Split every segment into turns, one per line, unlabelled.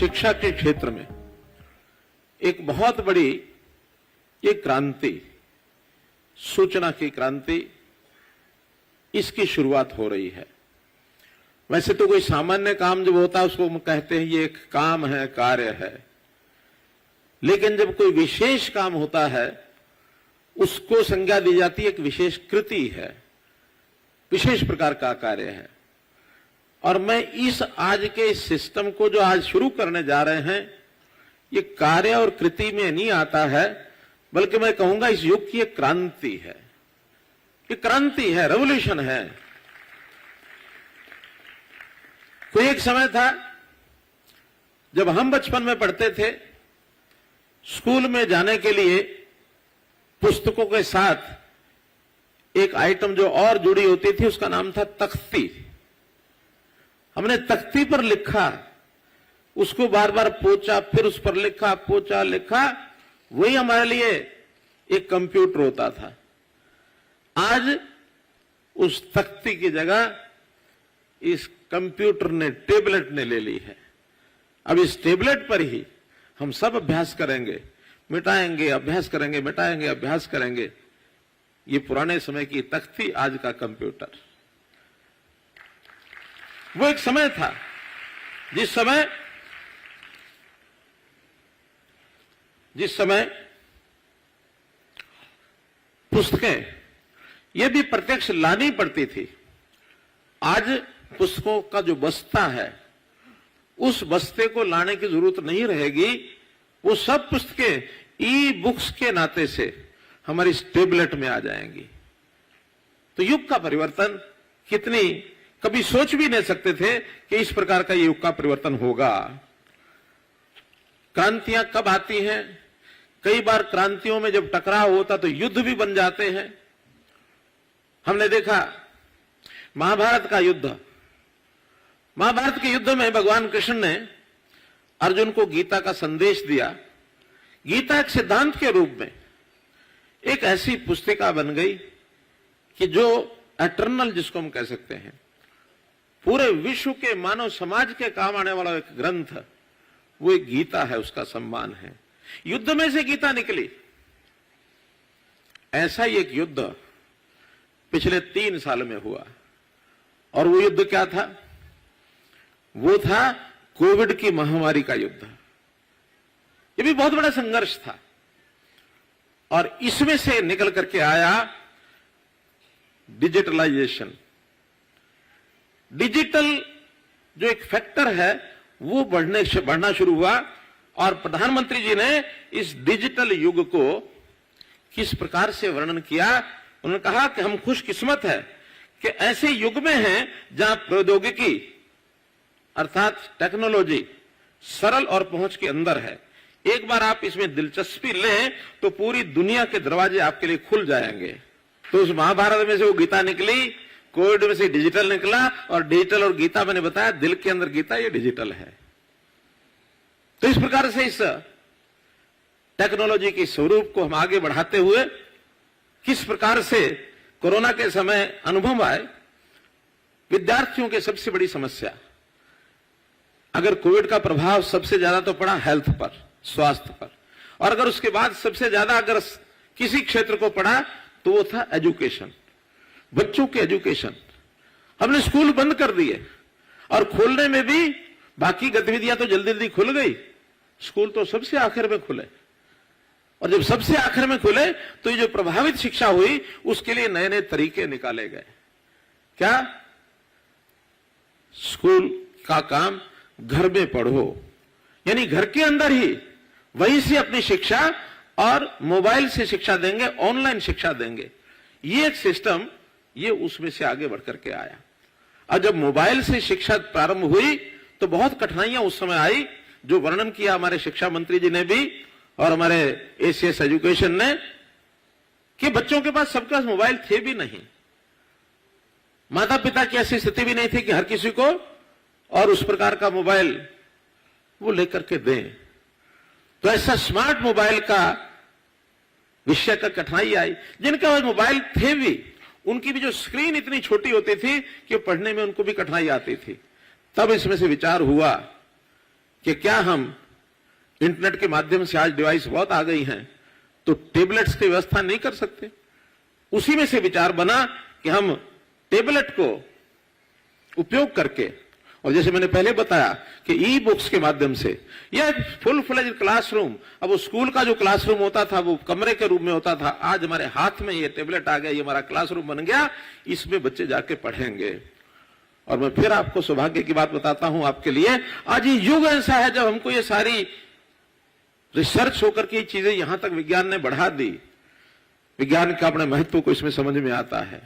शिक्षा के क्षेत्र में एक बहुत बड़ी ये क्रांति, सूचना की क्रांति, इसकी शुरुआत हो रही है। वैसे तो कोई सामान्य काम जब होता है उसको हम कहते हैं ये एक काम है, कार्य है, लेकिन जब कोई विशेष काम होता है उसको संज्ञा दी जाती है, एक विशेष कृति है, विशेष प्रकार का कार्य है। और मैं इस आज के इस सिस्टम को जो आज शुरू करने जा रहे हैं, ये कार्य और कृति में नहीं आता है, बल्कि मैं कहूंगा इस युग की एक क्रांति है। ये क्रांति है, रेवोल्यूशन है। कोई एक समय था जब हम बचपन में पढ़ते थे, स्कूल में जाने के लिए पुस्तकों के साथ एक आइटम जो और जुड़ी होती थी उसका नाम था तख्ती। हमने तख्ती पर लिखा, उसको बार बार पोंछा, फिर उस पर लिखा, पोंछा, लिखा, वही हमारे लिए एक कंप्यूटर होता था। आज उस तख्ती की जगह इस कंप्यूटर ने, टेबलेट ने ले ली है। अब इस टेबलेट पर ही हम सब अभ्यास करेंगे, मिटाएंगे, अभ्यास करेंगे, मिटाएंगे, अभ्यास करेंगे। ये पुराने समय की तख्ती, आज का कंप्यूटर। वो एक समय था जिस समय पुस्तकें ये भी प्रत्यक्ष लानी पड़ती थी। आज पुस्तकों का जो बस्ता है, उस बस्ते को लाने की जरूरत नहीं रहेगी। वो सब पुस्तकें ई बुक्स के नाते से हमारी इस टेबलेट में आ जाएंगी। तो युग का परिवर्तन कितनी, कभी सोच भी नहीं सकते थे कि इस प्रकार का युग का परिवर्तन होगा। क्रांतियां कब आती हैं? कई बार क्रांतियों में जब टकराव होता तो युद्ध भी बन जाते हैं। हमने देखा महाभारत का युद्ध। महाभारत के युद्ध में भगवान कृष्ण ने अर्जुन को गीता का संदेश दिया। गीता एक सिद्धांत के रूप में एक ऐसी पुस्तिका बन गई कि जो एटर्नल, जिसको हम कह सकते हैं, पूरे विश्व के मानव समाज के काम आने वाला एक ग्रंथ, वो एक गीता है, उसका सम्मान है। युद्ध में से गीता निकली। ऐसा ही एक युद्ध पिछले 3 साल में हुआ। और वो युद्ध क्या था? वो था कोविड की महामारी का युद्ध। ये भी बहुत बड़ा संघर्ष था। और इसमें से निकल करके आया डिजिटलाइजेशन। डिजिटल जो एक फैक्टर है वो बढ़ना शुरू हुआ। और प्रधानमंत्री जी ने इस डिजिटल युग को किस प्रकार से वर्णन किया? उन्होंने कहा कि हम खुशकिस्मत है कि ऐसे युग में हैं जहां प्रौद्योगिकी अर्थात टेक्नोलॉजी सरल और पहुंच के अंदर है। एक बार आप इसमें दिलचस्पी लें तो पूरी दुनिया के दरवाजे आपके लिए खुल जाएंगे। तो उस महाभारत में से वो गीता निकली, कोविड में से डिजिटल निकला। और डिजिटल और गीता, मैंने बताया, दिल के अंदर गीता, ये डिजिटल है। तो इस प्रकार से इस टेक्नोलॉजी के स्वरूप को हम आगे बढ़ाते हुए किस प्रकार से कोरोना के समय अनुभव आए। विद्यार्थियों की सबसे बड़ी समस्या, अगर कोविड का प्रभाव सबसे ज्यादा तो पड़ा हेल्थ पर, स्वास्थ्य पर, और अगर उसके बाद सबसे ज्यादा अगर किसी क्षेत्र को पड़ा तो वो था एजुकेशन, बच्चों के एजुकेशन। हमने स्कूल बंद कर दिए और खोलने में भी बाकी गतिविधियां तो जल्दी जल्दी खुल गई, स्कूल तो सबसे आखिर में खुले। और जब सबसे आखिर में खुले तो ये जो प्रभावित शिक्षा हुई उसके लिए नए नए तरीके निकाले गए। क्या? स्कूल का काम घर में पढ़ो, यानी घर के अंदर ही वहीं से अपनी शिक्षा, और मोबाइल से शिक्षा देंगे, ऑनलाइन शिक्षा देंगे। ये एक सिस्टम, ये उसमें से आगे बढ़कर के आया। और जब मोबाइल से शिक्षा प्रारंभ हुई तो बहुत कठिनाइयां उस समय आई, जो वर्णन किया हमारे शिक्षा मंत्री जी ने भी और हमारे एसीएस एजुकेशन ने, कि बच्चों के पास, सबके पास मोबाइल थे भी नहीं। माता पिता की ऐसी स्थिति भी नहीं थी कि हर किसी को और उस प्रकार का मोबाइल वो लेकर के दें। तो ऐसा स्मार्ट मोबाइल का विषय का कठिनाई आई। जिनके पास मोबाइल थे भी, उनकी भी जो स्क्रीन इतनी छोटी होती थी कि पढ़ने में उनको भी कठिनाई आती थी। तब इसमें से विचार हुआ कि क्या हम इंटरनेट के माध्यम से, आज डिवाइस बहुत आ गई हैं, तो टेबलेट्स की व्यवस्था नहीं कर सकते। उसी में से विचार बना कि हम टेबलेट को उपयोग करके, और जैसे मैंने पहले बताया कि ई बुक्स के माध्यम से, यह फुल फ्लेज क्लासरूम, अब वो स्कूल का जो क्लासरूम होता था वो कमरे के रूप में होता था, आज हमारे हाथ में ये टेबलेट आ गया, ये हमारा क्लासरूम बन गया, इसमें बच्चे जाके पढ़ेंगे। और मैं फिर आपको सौभाग्य की बात बताता हूं आपके लिए, आज ये युग ऐसा है जब हमको ये सारी रिसर्च होकर के चीजें यहां तक विज्ञान ने बढ़ा दी, विज्ञान का अपने महत्व को इसमें समझ में आता है।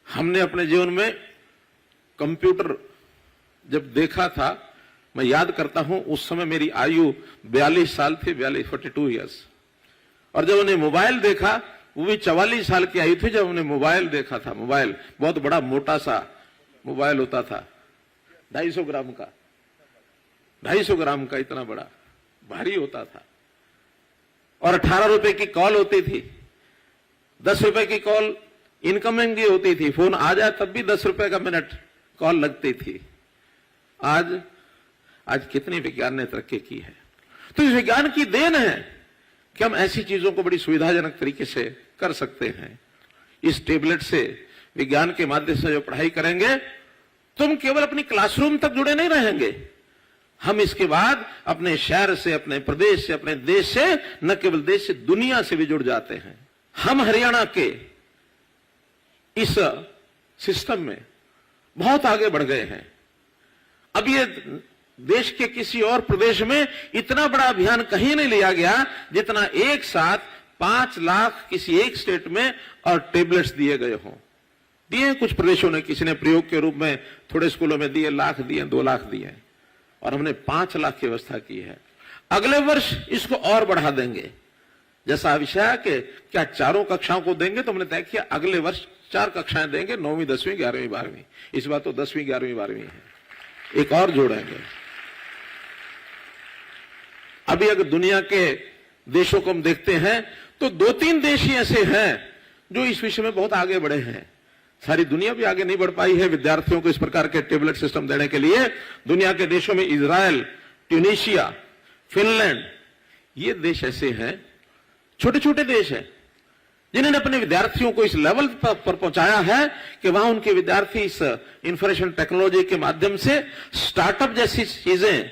हमने अपने जीवन में कंप्यूटर जब देखा था, मैं याद करता हूं उस समय मेरी आयु 42 साल थी, 42 ईयर्स। और जब उन्हें मोबाइल देखा, वो भी 44 साल की आयु थी जब हमने मोबाइल देखा था। मोबाइल बहुत बड़ा मोटा सा मोबाइल होता था, 250 ग्राम का, 250 ग्राम का, इतना बड़ा भारी होता था। और 18 रुपए की कॉल होती थी, 10 रुपए की कॉल इनकमिंग भी होती थी, फोन आ जाए तब भी 10 रुपए का मिनट कॉल लगती थी। आज कितनी विज्ञान ने तरक्की की है। तो इस विज्ञान की देन है कि हम ऐसी चीजों को बड़ी सुविधाजनक तरीके से कर सकते हैं। इस टेबलेट से, विज्ञान के माध्यम से जो पढ़ाई करेंगे, तुम केवल अपनी क्लासरूम तक जुड़े नहीं रहेंगे, हम इसके बाद अपने शहर से, अपने प्रदेश से, अपने देश से, न केवल देश से, दुनिया से भी जुड़ जाते हैं। हम हरियाणा के इस सिस्टम में बहुत आगे बढ़ गए हैं। अब ये देश के किसी और प्रदेश में इतना बड़ा अभियान कहीं नहीं लिया गया जितना एक साथ 5 लाख किसी एक स्टेट में और टेबलेट्स दिए गए हों। दिए कुछ प्रदेशों ने, किसी ने प्रयोग के रूप में थोड़े स्कूलों में दिए, लाख दिए, 2 लाख दिए, और हमने 5 लाख की व्यवस्था की है। अगले वर्ष इसको और बढ़ा देंगे। जैसा विषय है कि क्या 4 कक्षाओं को देंगे, तो हमने तय किया अगले वर्ष 4 कक्षाएं देंगे, 9वीं, 10वीं, 11वीं, 12वीं। इस बार तो 10वीं, 11वीं, 12वीं है, एक और जोड़ेंगे। अभी अगर दुनिया के देशों को हम देखते हैं तो 2-3 देश ही ऐसे हैं जो इस विषय में बहुत आगे बढ़े हैं। सारी दुनिया भी आगे नहीं बढ़ पाई है विद्यार्थियों को इस प्रकार के टेबलेट सिस्टम देने के लिए। दुनिया के देशों में इजराइल, ट्यूनीशिया, फिनलैंड, ये देश ऐसे हैं, छोटे छोटे देश हैं, जिन्होंने अपने विद्यार्थियों को इस लेवल पर पहुंचाया है कि वहां उनके विद्यार्थी इस इंफॉर्मेशन टेक्नोलॉजी के माध्यम से स्टार्टअप जैसी चीजें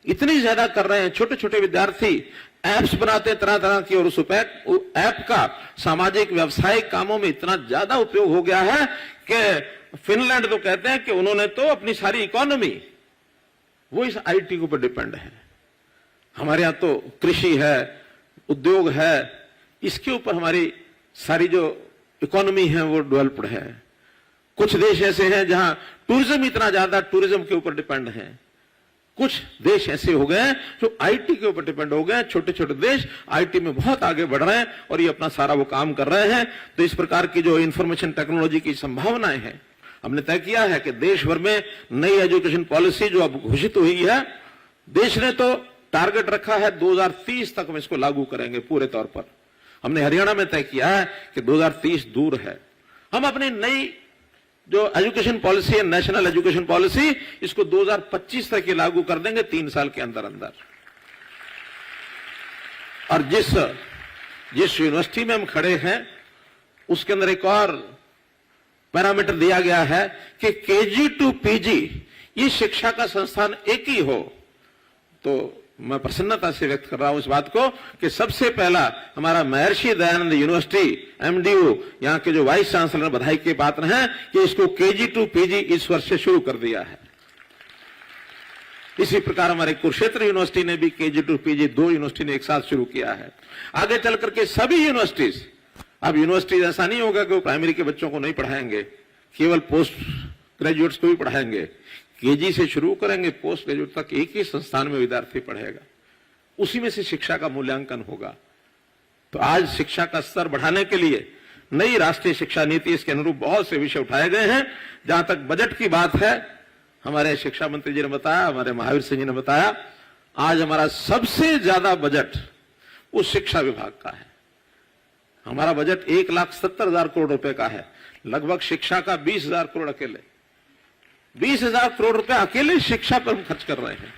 इतनी ज्यादा कर रहे हैं। छोटे छोटे विद्यार्थी ऐप्स बनाते हैं तरह तरह की, और उस ऐप का सामाजिक व्यवसायिक कामों में इतना ज्यादा उपयोग हो गया है कि फिनलैंड तो कहते हैं कि उन्होंने तो अपनी सारी इकोनॉमी वो इस आईटी के ऊपर डिपेंड है। हमारे यहां तो कृषि है, उद्योग है, इसके ऊपर हमारी सारी जो इकोनॉमी है वो डेवलप्ड है। कुछ देश ऐसे हैं जहां टूरिज्म इतना ज्यादा टूरिज्म के ऊपर डिपेंड है। कुछ देश ऐसे हो गए जो आईटी के ऊपर डिपेंड हो गए। छोटे छोटे देश आईटी में बहुत आगे बढ़ रहे हैं और ये अपना सारा वो काम कर रहे हैं। तो इस प्रकार की जो इंफॉर्मेशन टेक्नोलॉजी की संभावनाएं हैं, हमने तय किया है कि देश भर में नई एजुकेशन पॉलिसी जो अब घोषित हुई है, देश ने तो टारगेट रखा है 2030 तक हम इसको लागू करेंगे पूरे तौर पर। हमने हरियाणा में तय किया है कि 2030 दूर है। हम अपनी नई जो एजुकेशन पॉलिसी है, नेशनल एजुकेशन पॉलिसी, इसको 2025 तक लागू कर देंगे, 3 साल के अंदर अंदर। और जिस यूनिवर्सिटी में हम खड़े हैं उसके अंदर एक और पैरामीटर दिया गया है कि केजी टू पीजी ये शिक्षा का संस्थान एक ही हो। तो मैं प्रसन्नता से व्यक्त कर रहा हूं इस बात को कि सबसे पहला हमारा महर्षि दयानंद यूनिवर्सिटी एमडीयू, यहां के जो वाइस चांसलर बधाई के पात्र हैं कि इसको केजी टू पीजी इस वर्ष से शुरू कर दिया है। इसी प्रकार हमारे कुरुक्षेत्र यूनिवर्सिटी ने भी केजी टू पीजी 2 यूनिवर्सिटी ने एक साथ शुरू किया है। आगे चल करके सभी यूनिवर्सिटीज, अब यूनिवर्सिटीज ऐसा नहीं होगा कि वो प्राइमरी के बच्चों को नहीं पढ़ाएंगे, केवल पोस्ट ग्रेजुएट्स को भी पढ़ाएंगे। केजी से शुरू करेंगे, पोस्ट ग्रेजुएट तक एक ही संस्थान में विद्यार्थी पढ़ेगा, उसी में से शिक्षा का मूल्यांकन होगा। तो आज शिक्षा का स्तर बढ़ाने के लिए नई राष्ट्रीय शिक्षा नीति, इसके अनुरूप बहुत से विषय उठाए गए हैं। जहां तक बजट की बात है, हमारे शिक्षा मंत्री जी ने बताया, हमारे महावीर सिंह जी ने बताया, आज हमारा सबसे ज्यादा बजट उस शिक्षा विभाग का है। हमारा बजट 1,70,000 करोड़ रुपए का है, लगभग शिक्षा का 20,000 करोड़ अकेले 20,000 करोड़ रुपए अकेले शिक्षा पर हम खर्च कर रहे हैं।